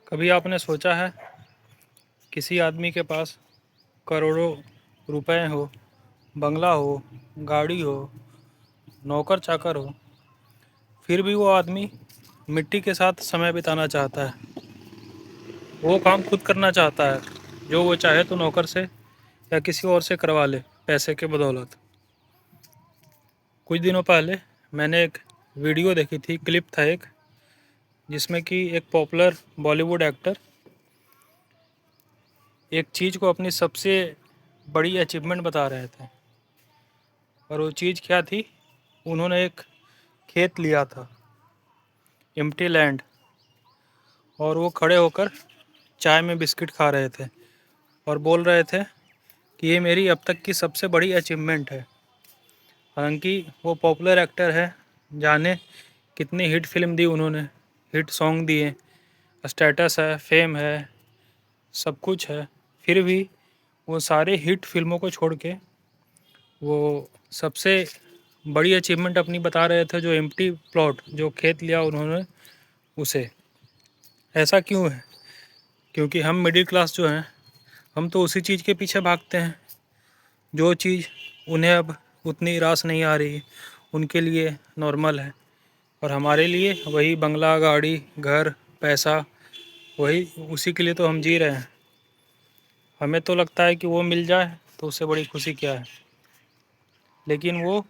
कभी आपने सोचा है किसी आदमी के पास करोड़ों रुपए हो, बंगला हो, गाड़ी हो, नौकर चाकर हो, फिर भी वो आदमी मिट्टी के साथ समय बिताना चाहता है। वो काम खुद करना चाहता है जो वो चाहे तो नौकर से या किसी और से करवा ले पैसे के बदौलत। कुछ दिनों पहले मैंने एक वीडियो देखी थी, क्लिप था एक, जिसमें कि एक पॉपुलर बॉलीवुड एक्टर एक चीज़ को अपनी सबसे बड़ी अचीवमेंट बता रहे थे। और वो चीज़ क्या थी? उन्होंने एक खेत लिया था, एम्प्टी लैंड, और वो खड़े होकर चाय में बिस्किट खा रहे थे और बोल रहे थे कि ये मेरी अब तक की सबसे बड़ी अचीवमेंट है। हालांकि वो पॉपुलर एक्टर है, जाने कितनी हिट फिल्म दी उन्होंने, हिट सॉन्ग दिए, स्टेटस है, फेम है, सब कुछ है। फिर भी वो सारे हिट फिल्मों को छोड़ के वो सबसे बड़ी अचीवमेंट अपनी बता रहे थे, जो एम्प्टी प्लॉट, जो खेत लिया उन्होंने उसे। ऐसा क्यों है? क्योंकि हम मिडिल क्लास जो हैं, हम तो उसी चीज़ के पीछे भागते हैं जो चीज़ उन्हें अब उतनी रास नहीं आ रही, उनके लिए नॉर्मल है। और हमारे लिए वही बंगला, गाड़ी, घर, पैसा, वही उसी के लिए तो हम जी रहे हैं। हमें तो लगता है कि वो मिल जाए तो उससे बड़ी खुशी क्या है। लेकिन वो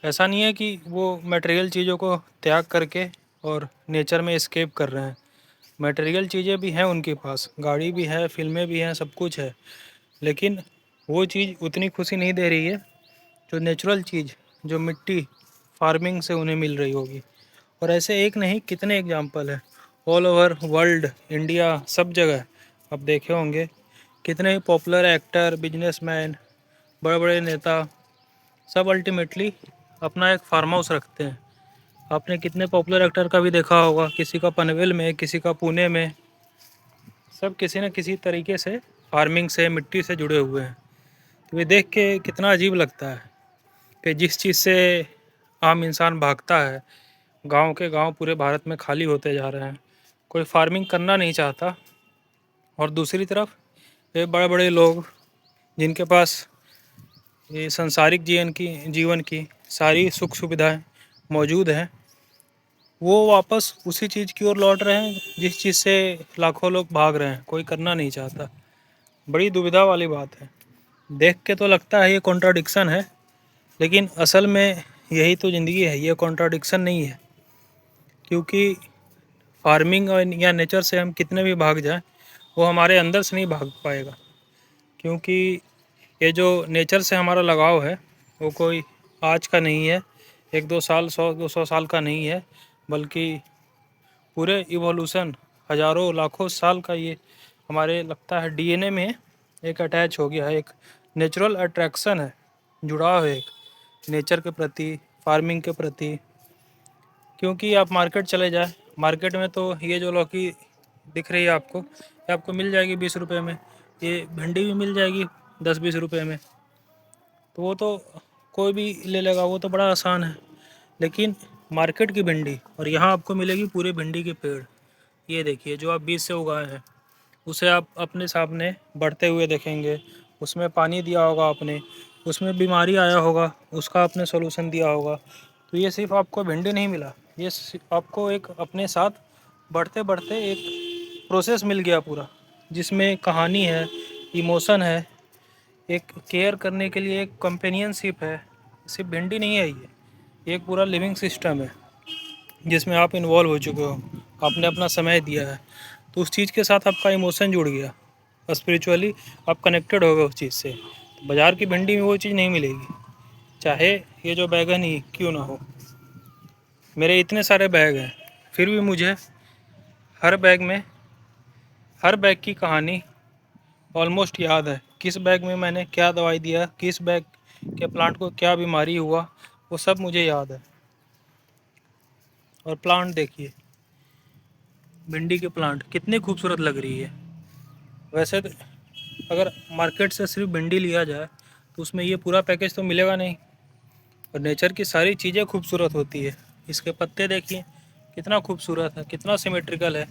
ऐसा नहीं है कि वो मटेरियल चीज़ों को त्याग करके और नेचर में एस्केप कर रहे हैं। मटेरियल चीज़ें भी हैं उनके पास, गाड़ी भी है, फिल्में भी हैं, सब कुछ है। लेकिन वो चीज़ उतनी खुशी नहीं दे रही है जो नेचुरल चीज़, जो मिट्टी, फार्मिंग से उन्हें मिल रही होगी। और ऐसे एक नहीं, कितने एग्जाम्पल है ऑल ओवर वर्ल्ड, इंडिया, सब जगह आप देखे होंगे। कितने ही पॉपुलर एक्टर, बिजनेसमैन, बड़े बड़े नेता, सब अल्टीमेटली अपना एक फार्म हाउस रखते हैं। आपने कितने पॉपुलर एक्टर का भी देखा होगा, किसी का पनवेल में, किसी का पुणे में, सब किसी न किसी तरीके से फार्मिंग से, मिट्टी से जुड़े हुए हैं। तो ये देख के कितना अजीब लगता है कि जिस चीज़ से आम इंसान भागता है, गांव के गांव पूरे भारत में खाली होते जा रहे हैं, कोई फार्मिंग करना नहीं चाहता। और दूसरी तरफ ये बड़े बड़े लोग जिनके पास ये संसारिक जीवन की सारी सुख सुविधाएं मौजूद हैं, वो वापस उसी चीज़ की ओर लौट रहे हैं जिस चीज़ से लाखों लोग भाग रहे हैं, कोई करना नहीं चाहता। बड़ी दुविधा वाली बात है। देख के तो लगता है ये कॉन्ट्राडिक्शन है, लेकिन असल में यही तो ज़िंदगी है, ये कॉन्ट्राडिक्शन नहीं है। क्योंकि फार्मिंग और या नेचर से हम कितने भी भाग जाएं, वो हमारे अंदर से नहीं भाग पाएगा। क्योंकि ये जो नेचर से हमारा लगाव है वो कोई आज का नहीं है, एक दो साल, 100-200 साल का नहीं है, बल्कि पूरे इवोल्यूशन, हज़ारों लाखों साल का ये हमारे लगता है डीएनए में एक अटैच हो गया है। एक नेचुरल अट्रैक्शन है, जुड़ाव है एक नेचर के प्रति, फार्मिंग के प्रति। क्योंकि आप मार्केट चले जाए, मार्केट में तो ये जो लौकी दिख रही है आपको, ये आपको मिल जाएगी 20 रुपये में, ये भिंडी भी मिल जाएगी 10-20 रुपये में। तो वो तो कोई भी ले लेगा, वो तो बड़ा आसान है। लेकिन मार्केट की भिंडी, और यहाँ आपको मिलेगी पूरे भिंडी के पेड़, ये देखिए, जो आप बीज से उगाए हैं, उसे आप अपने सामने बढ़ते हुए देखेंगे, उसमें पानी दिया होगा आपने, उसमें बीमारी आया होगा, उसका आपने सॉल्यूशन दिया होगा। तो ये सिर्फ आपको भिंडी नहीं मिला, ये आपको एक अपने साथ बढ़ते बढ़ते एक प्रोसेस मिल गया पूरा, जिसमें कहानी है, इमोशन है, एक केयर करने के लिए एक कंपेनियनशिप है। सिर्फ भिंडी नहीं है ये एक पूरा लिविंग सिस्टम है जिसमें आप इन्वॉल्व हो चुके हो, आपने अपना समय दिया है। तो उस चीज़ के साथ आपका इमोशन जुड़ गया, स्पिरिचुअली आप कनेक्टेड हो गए उस चीज़ से। तो बाज़ार की भिंडी में वो चीज़ नहीं मिलेगी, चाहे ये जो बैगन ही क्यों ना हो। मेरे इतने सारे बैग हैं, फिर भी मुझे हर बैग में, हर बैग की कहानी ऑलमोस्ट याद है। किस बैग में मैंने क्या दवाई दिया, किस बैग के प्लांट को क्या बीमारी हुआ, वो सब मुझे याद है। और प्लांट देखिए, भिंडी के प्लांट कितनी खूबसूरत लग रही है। वैसे तो अगर मार्केट से सिर्फ भिंडी लिया जाए तो उसमें ये पूरा पैकेज तो मिलेगा नहीं। और नेचर की सारी चीज़ें खूबसूरत होती है। इसके पत्ते देखिए कितना खूबसूरत है, कितना सिमेट्रिकल है,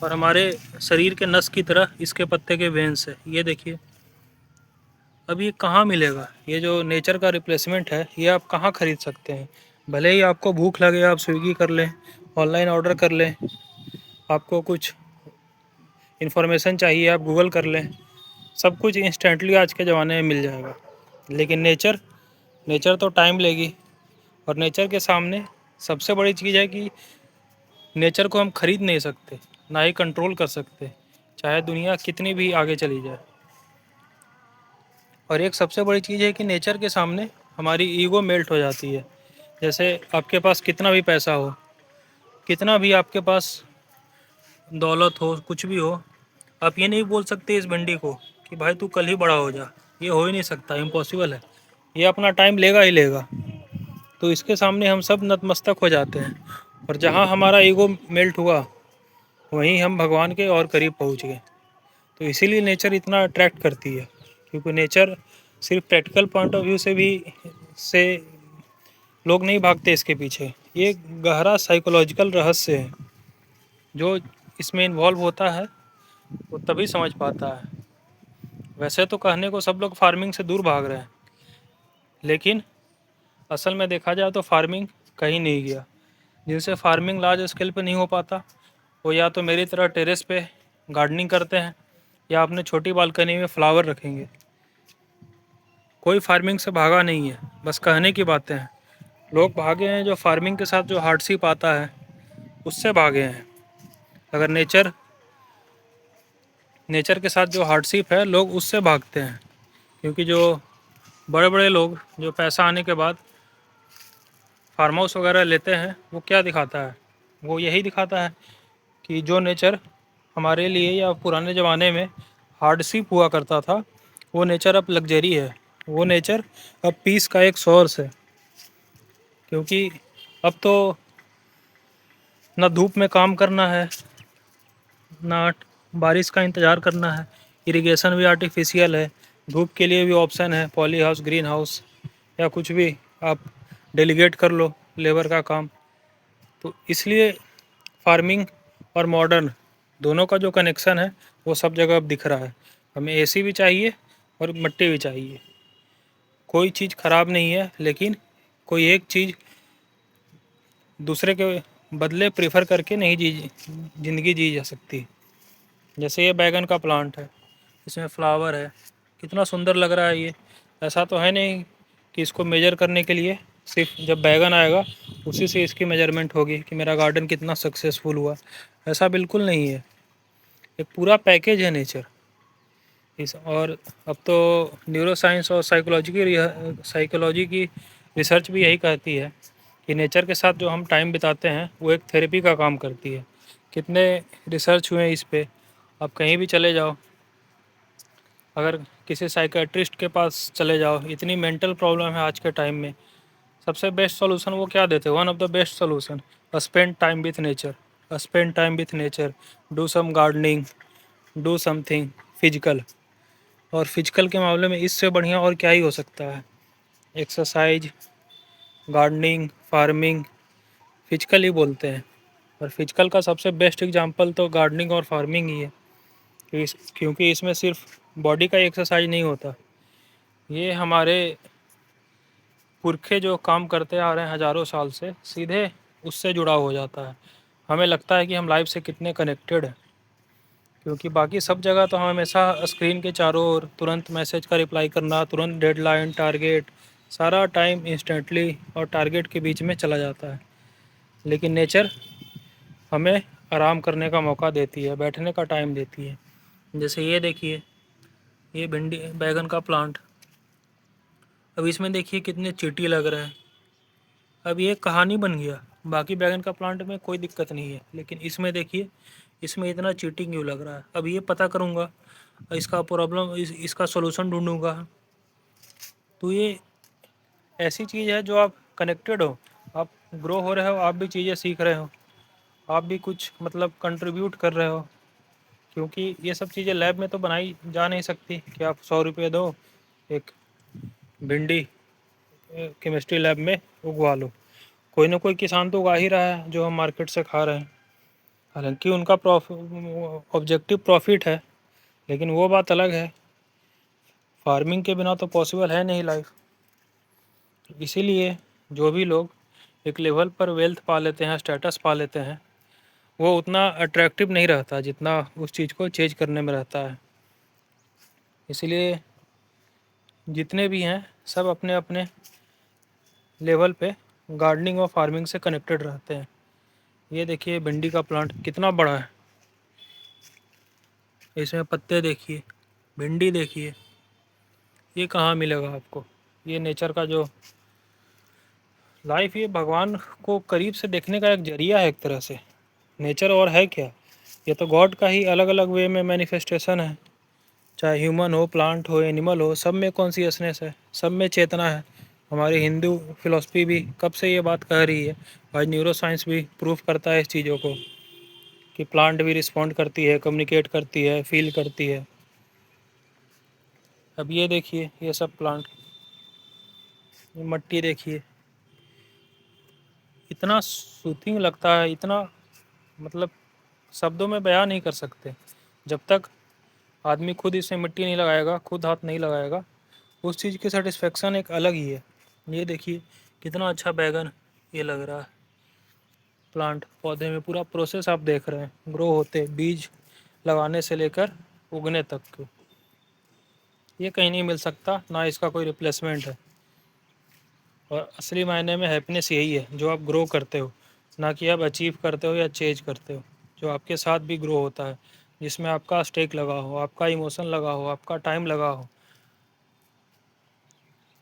और हमारे शरीर के नस की तरह इसके पत्ते के वेन्स है। ये देखिए, अब ये कहाँ मिलेगा? ये जो नेचर का रिप्लेसमेंट है, ये आप कहाँ खरीद सकते हैं? भले ही आपको भूख लगे आप स्विगी कर लें, ऑनलाइन ऑर्डर कर लें, आपको कुछ इन्फॉर्मेशन चाहिए आप गूगल कर लें, सब कुछ इंस्टेंटली आज के ज़माने में मिल जाएगा। लेकिन नेचर नेचर तो टाइम लेगी, और नेचर के सामने सबसे बड़ी चीज़ है कि नेचर को हम खरीद नहीं सकते, ना ही कंट्रोल कर सकते, चाहे दुनिया कितनी भी आगे चली जाए। और एक सबसे बड़ी चीज़ है कि नेचर के सामने हमारी ईगो मेल्ट हो जाती है। जैसे आपके पास कितना भी पैसा हो, कितना भी आपके पास दौलत हो, कुछ भी हो, आप ये नहीं बोल सकते इस भिंडी को कि भाई तू कल ही बड़ा हो जा। ये हो ही नहीं सकता, इम्पॉसिबल है। ये अपना टाइम लेगा ही लेगा। तो इसके सामने हम सब नतमस्तक हो जाते हैं, और जहाँ हमारा ईगो मेल्ट हुआ, वहीं हम भगवान के और करीब पहुँच गए। तो इसीलिए नेचर इतना अट्रैक्ट करती है, क्योंकि नेचर सिर्फ प्रैक्टिकल पॉइंट ऑफ व्यू से लोग नहीं भागते इसके पीछे। ये गहरा साइकोलॉजिकल रहस्य है, जो इसमें इन्वॉल्व होता है वो तभी समझ पाता है। वैसे तो कहने को सब लोग फार्मिंग से दूर भाग रहे हैं, लेकिन असल में देखा जाए तो फार्मिंग कहीं नहीं गया। जिनसे फार्मिंग लार्ज स्केल पे नहीं हो पाता, वो या तो मेरी तरह टेरेस पे गार्डनिंग करते हैं, या अपने छोटी बालकनी में फ्लावर रखेंगे। कोई फार्मिंग से भागा नहीं है, बस कहने की बातें हैं। लोग भागे हैं जो फार्मिंग के साथ जो हार्डशिप आता है, उससे भागे हैं। अगर नेचर के साथ जो हार्डशिप है, लोग उससे भागते हैं। क्योंकि जो बड़े बड़े लोग जो पैसा आने के बाद फार्म हाउस वगैरह लेते हैं, वो क्या दिखाता है? वो यही दिखाता है कि जो नेचर हमारे लिए या पुराने ज़माने में हार्डशिप हुआ करता था, वो नेचर अब लग्जरी है। वो नेचर अब पीस का एक सोर्स है। क्योंकि अब तो ना धूप में काम करना है, ना बारिश का इंतज़ार करना है, इरिगेशन भी आर्टिफिशियल है, धूप के लिए भी ऑप्शन है, पॉली हाउस, ग्रीन हाउस, या कुछ भी आप डेलीगेट कर लो लेबर का काम। तो इसलिए फार्मिंग और मॉडर्न दोनों का जो कनेक्शन है, वो सब जगह अब दिख रहा है। हमें एसी भी चाहिए और मिट्टी भी चाहिए। कोई चीज़ ख़राब नहीं है, लेकिन कोई एक चीज़ दूसरे के बदले प्रेफर करके नहीं ज़िंदगी जी जा सकती। जैसे ये बैगन का प्लांट है, इसमें फ्लावर है, कितना सुंदर लग रहा है ये। ऐसा तो है नहीं कि इसको मेजर करने के लिए सिर्फ जब बैगन आएगा उसी से इसकी मेजरमेंट होगी कि मेरा गार्डन कितना सक्सेसफुल हुआ। ऐसा बिल्कुल नहीं है, एक पूरा पैकेज है नेचर इस। और अब तो न्यूरो साइंस और साइकोलॉजी की रिसर्च भी यही कहती है कि नेचर के साथ जो हम टाइम बिताते हैं, वो एक थेरेपी का काम करती है। कितने रिसर्च हुए हैं इस पे, आप कहीं भी चले जाओ, अगर किसी साइकेट्रिस्ट के पास चले जाओ, इतनी मेंटल प्रॉब्लम है आज के टाइम में, सबसे बेस्ट सॉल्यूशन वो क्या देते हैं? One of the best solution, spend time with nature. Spend time with nature, do some gardening, do something physical. और फिजिकल के मामले में इससे बढ़िया और क्या ही हो सकता है? एक्सरसाइज, गार्डनिंग, फार्मिंग, फिजिकल ही बोलते हैं। और फिजिकल का सबसे बेस्ट एग्जांपल तो गार्डनिंग और फार्मिंग ही है। क्योंकि इसमें सिर्फ बॉडी का एक्सरसाइज नहीं होता, ये हमारे पुरखे जो काम करते आ रहे हैं हज़ारों साल से, सीधे उससे जुड़ा हो जाता है। हमें लगता है कि हम लाइफ से कितने कनेक्टेड हैं, क्योंकि बाकी सब जगह तो हम हमेशा स्क्रीन के चारों ओर तुरंत मैसेज का रिप्लाई करना, तुरंत डेडलाइन, टारगेट, सारा टाइम इंस्टेंटली और टारगेट के बीच में चला जाता है। लेकिन नेचर हमें आराम करने का मौका देती है, बैठने का टाइम देती है। जैसे ये देखिए, ये भिंडी बैगन का प्लांट, अब इसमें देखिए कितने चींटी लग रहे हैं। अब ये कहानी बन गया। बाकी बैगन का प्लांट में कोई दिक्कत नहीं है, लेकिन इसमें देखिए, इसमें इतना चीटिंग क्यों लग रहा है? अब ये पता करूँगा, इसका प्रॉब्लम इसका सॉल्यूशन ढूंढूंगा। तो ये ऐसी चीज़ है जो आप कनेक्टेड हो, आप ग्रो हो रहे हो, आप भी चीज़ें सीख रहे हो, आप भी कुछ मतलब कंट्रीब्यूट कर रहे हो। क्योंकि ये सब चीज़ें लैब में तो बनाई जा नहीं सकती कि आप 100 रुपये दो, एक भिंडी केमिस्ट्री लैब में उगवा लो। कोई ना कोई किसान तो उगा ही रहा है जो हम मार्केट से खा रहे हैं। हालांकि उनका ऑब्जेक्टिव प्रॉफिट है, लेकिन वो बात अलग है। फार्मिंग के बिना तो पॉसिबल है नहीं लाइफ। इसीलिए जो भी लोग एक लेवल पर वेल्थ पा लेते हैं, स्टेटस पा लेते हैं, वो उतना अट्रैक्टिव नहीं रहता जितना उस चीज़ को चेंज करने में रहता है। इसलिए जितने भी हैं सब अपने अपने लेवल पे गार्डनिंग और फार्मिंग से कनेक्टेड रहते हैं। ये देखिए भिंडी का प्लांट कितना बड़ा है, इसमें पत्ते देखिए, भिंडी देखिए। ये कहाँ मिलेगा आपको? ये नेचर का जो लाइफ, ये भगवान को करीब से देखने का एक जरिया है एक तरह से। नेचर और है क्या? ये तो गॉड का ही अलग अलग वे में मैनिफेस्टेशन है। चाहे ह्यूमन हो, प्लांट हो, एनिमल हो, सब में कॉन्शियसनेस है, सब में चेतना है। हमारी हिंदू फिलॉसफी भी कब से ये बात कह रही है। आज न्यूरो साइंस भी प्रूफ करता है इस चीज़ों को कि प्लांट भी रिस्पॉन्ड करती है, कम्युनिकेट करती है, फील करती है। अब ये देखिए, ये सब प्लांट, ये मट्टी देखिए, इतना सूथिंग लगता है, इतना मतलब शब्दों में बयान नहीं कर सकते। जब तक आदमी खुद इसमें मिट्टी नहीं लगाएगा, खुद हाथ नहीं लगाएगा, उस चीज़ की सेटिस्फेक्शन एक अलग ही है। ये देखिए कितना अच्छा बैगन ये लग रहा है। प्लांट पौधे में पूरा प्रोसेस आप देख रहे हैं, ग्रो होते बीज लगाने से लेकर उगने तक के। ये कहीं नहीं मिल सकता, ना इसका कोई रिप्लेसमेंट है। और असली मायने में हैप्पीनेस यही है जो आप ग्रो करते हो, ना कि आप अचीव करते हो या चेंज करते हो। जो आपके साथ भी ग्रो होता है, जिसमें आपका स्टेक लगा हो, आपका इमोशन लगा हो, आपका टाइम लगा हो।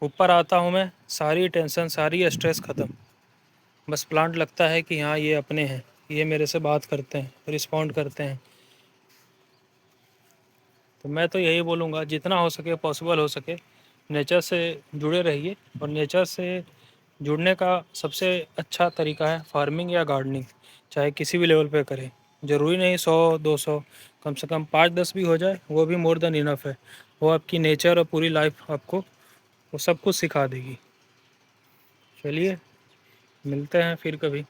ऊपर आता हूँ मैं, सारी टेंशन, सारी स्ट्रेस ख़त्म। बस प्लांट लगता है कि हाँ ये अपने हैं, ये मेरे से बात करते हैं, रिस्पॉन्ड करते हैं। तो मैं तो यही बोलूँगा, जितना हो सके, पॉसिबल हो सके, नेचर से जुड़े रहिए। और नेचर से जुड़ने का सबसे अच्छा तरीका है फार्मिंग या गार्डनिंग। चाहे किसी भी लेवल पे करें, ज़रूरी नहीं 100-200, कम से कम 5-10 भी हो जाए, वो भी मोर देन इनफ है। वो आपकी नेचर और पूरी लाइफ आपको वो सब कुछ सिखा देगी। चलिए, मिलते हैं फिर कभी।